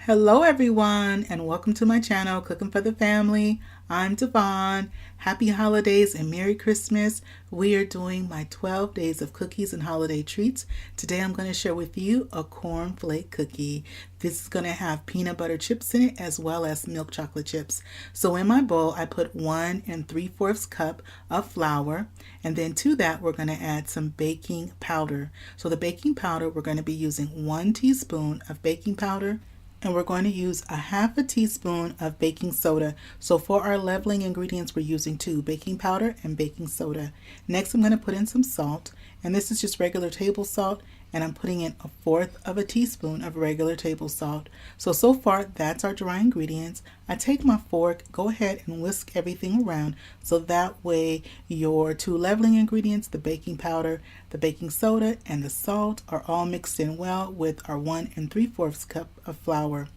Hello everyone and welcome to my channel Cooking for the Family. I'm Devon. Happy holidays and Merry Christmas. We are doing my 12 days of cookies and holiday treats. Today I'm going to share with you a cornflake cookie. This is going to have peanut butter chips in it as well as milk chocolate chips. So in my bowl I put 1 3/4 cup of flour, and then to that we're going to add some baking powder. So the baking powder, we're going to be using 1 teaspoon of baking powder, and we're going to use a half a teaspoon of baking soda. So for our leveling ingredients, we're using 2, baking powder and baking soda. Next, I'm going to put in some salt, and this is just regular table salt, and I'm putting in 1/4 of a teaspoon of regular table salt. So far, that's our dry ingredients. I take my fork, go ahead and whisk everything around, so that way your 2 leveling ingredients, the baking powder, the baking soda, and the salt are all mixed in well with our 1 3/4 cup of flour.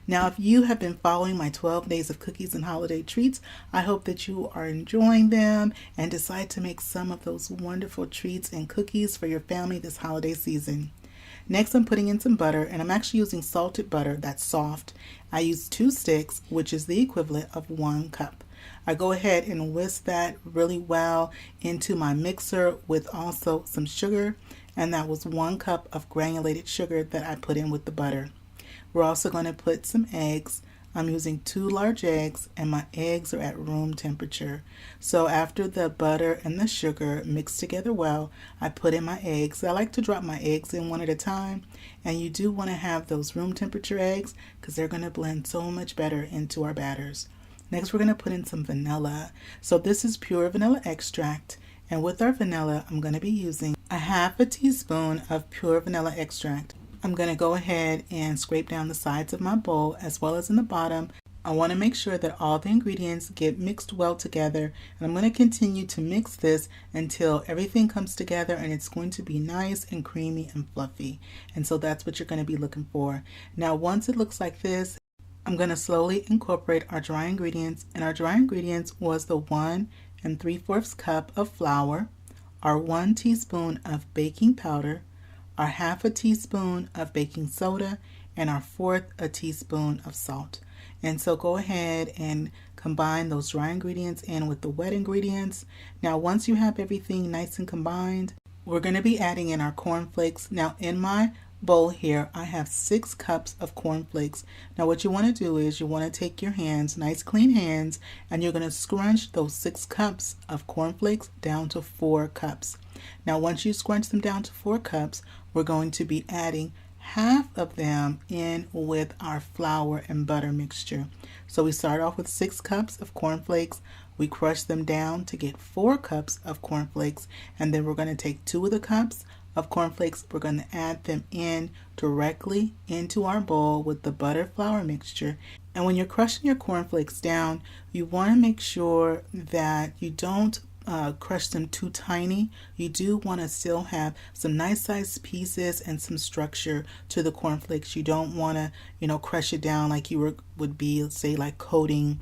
Now, if you have been following my 12 days of cookies and holiday treats, I hope that you are enjoying them and decide to make some of those wonderful treats and cookies for your family this holiday season. Next, I'm putting in some butter, and I'm actually using salted butter that's soft. I use 2 sticks, which is the equivalent of 1 cup. I go ahead and whisk that really well into my mixer with also some sugar, and that was 1 cup of granulated sugar that I put in with the butter. We're also going to put some eggs. I'm using 2 large eggs, and my eggs are at room temperature. So after the butter and the sugar mix together well, I put in my eggs. I like to drop my eggs in one at a time, and you do want to have those room temperature eggs because they're going to blend so much better into our batters. Next, we're going to put in some vanilla. So this is pure vanilla extract, and with our vanilla, I'm going to be using a half a teaspoon of pure vanilla extract. I'm going to go ahead and scrape down the sides of my bowl as well as in the bottom. I want to make sure that all the ingredients get mixed well together, and I'm going to continue to mix this until everything comes together and it's going to be nice and creamy and fluffy. And so that's what you're going to be looking for. Now, once it looks like this, I'm going to slowly incorporate our dry ingredients, and our dry ingredients was the 1 3/4 cup of flour, our 1 teaspoon of baking powder, our half a teaspoon of baking soda, and our 1/4 a teaspoon of salt. And so go ahead and combine those dry ingredients in with the wet ingredients. Now, once you have everything nice and combined, we're going to be adding in our cornflakes. Now, in my bowl here, I have 6 cups of cornflakes. Now, what you want to do is you want to take your hands, nice clean hands, and you're going to scrunch those 6 cups of cornflakes down to 4 cups. Now, once you scrunch them down to 4 cups, we're going to be adding half of them in with our flour and butter mixture. So we start off with 6 cups of cornflakes. We crush them down to get 4 cups of cornflakes, and then we're going to take 2 of the cups of cornflakes. We're going to add them in directly into our bowl with the butter flour mixture. And when you're crushing your cornflakes down, you want to make sure that you don't crush them too tiny. You do want to still have some nice sized pieces and some structure to the cornflakes. You don't want to, crush it down like you would be, say, like coating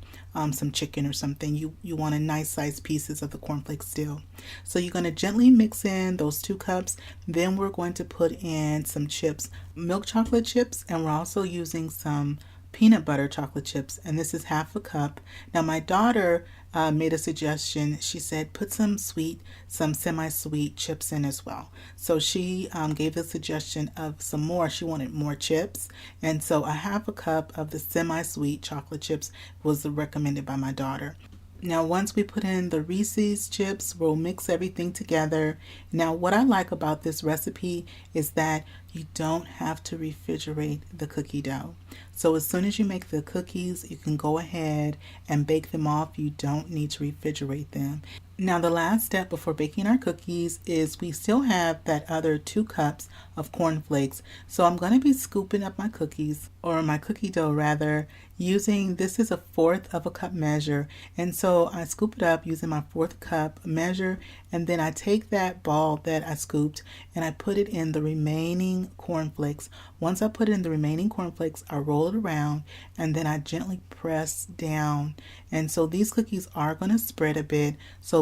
some chicken or something. You want a nice sized pieces of the cornflakes still. So you're going to gently mix in those 2 cups. Then we're going to put in some chips, milk chocolate chips, and we're also using some peanut butter chocolate chips, and this is half a cup. Now, my daughter made a suggestion. She said put some semi-sweet chips in as well. So she gave the suggestion of some more. She wanted more chips, and so a half a cup of the semi-sweet chocolate chips was recommended by my daughter. Now, once we put in the Reese's chips, we'll mix everything together. Now, what I like about this recipe is that you don't have to refrigerate the cookie dough. So as soon as you make the cookies, you can go ahead and bake them off. You don't need to refrigerate them. Now, the last step before baking our cookies is we still have that other 2 cups of cornflakes. So I'm going to be scooping up my cookies, or my cookie dough rather, using, this is a 1/4 of a cup measure. And so I scoop it up using my 1/4 cup measure, and then I take that ball that I scooped and I put it in the remaining cornflakes. Once I put in the remaining cornflakes, I roll it around and then I gently press down. And so these cookies are going to spread a bit,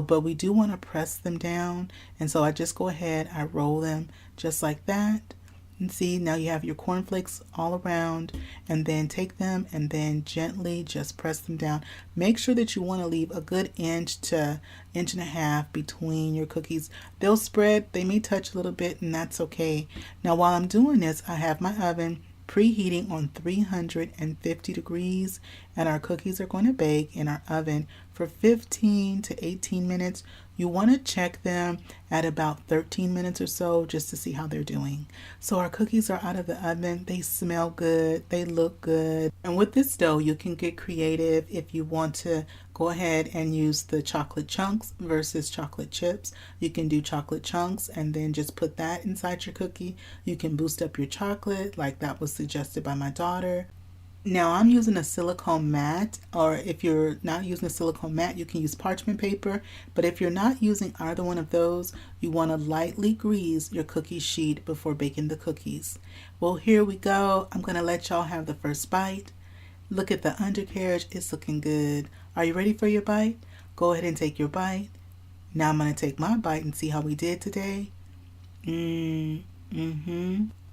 but we do want to press them down. And so I just go ahead, I roll them just like that. And see, now you have your cornflakes all around, and then take them and then gently just press them down. Make sure that you want to leave a good inch to inch and a half between your cookies. They'll spread, they may touch a little bit, and that's okay. Now while I'm doing this, I have my oven preheating on 350 degrees, and our cookies are going to bake in our oven for 15 to 18 minutes. You want to check them at about 13 minutes or so just to see how they're doing. So our cookies are out of the oven. They smell good. They look good. And with this dough, you can get creative if you want to go ahead and use the chocolate chunks versus chocolate chips. You can do chocolate chunks and then just put that inside your cookie. You can boost up your chocolate like that was suggested by my daughter. Now I'm using a silicone mat, or if you're not using a silicone mat, you can use parchment paper. But if you're not using either one of those, you want to lightly grease your cookie sheet before baking the cookies. Well, here we go. I'm going to let y'all have the first bite. Look at the undercarriage. It's looking good. Are you ready for your bite? Go ahead and take your bite. Now I'm going to take my bite and see how we did today.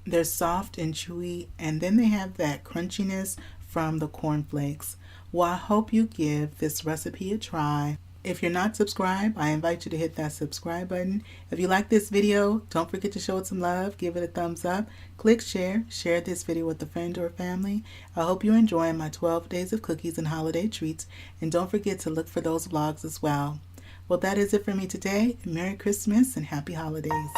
They're soft and chewy, and then they have that crunchiness from the cornflakes. Well, I hope you give this recipe a try. If you're not subscribed, I invite you to hit that subscribe button. If you like this video, don't forget to show it some love. Give it a thumbs up. Click share. Share this video with a friend or family. I hope you're enjoying my 12 days of cookies and holiday treats. And don't forget to look for those vlogs as well. Well, that is it for me today. Merry Christmas and Happy Holidays.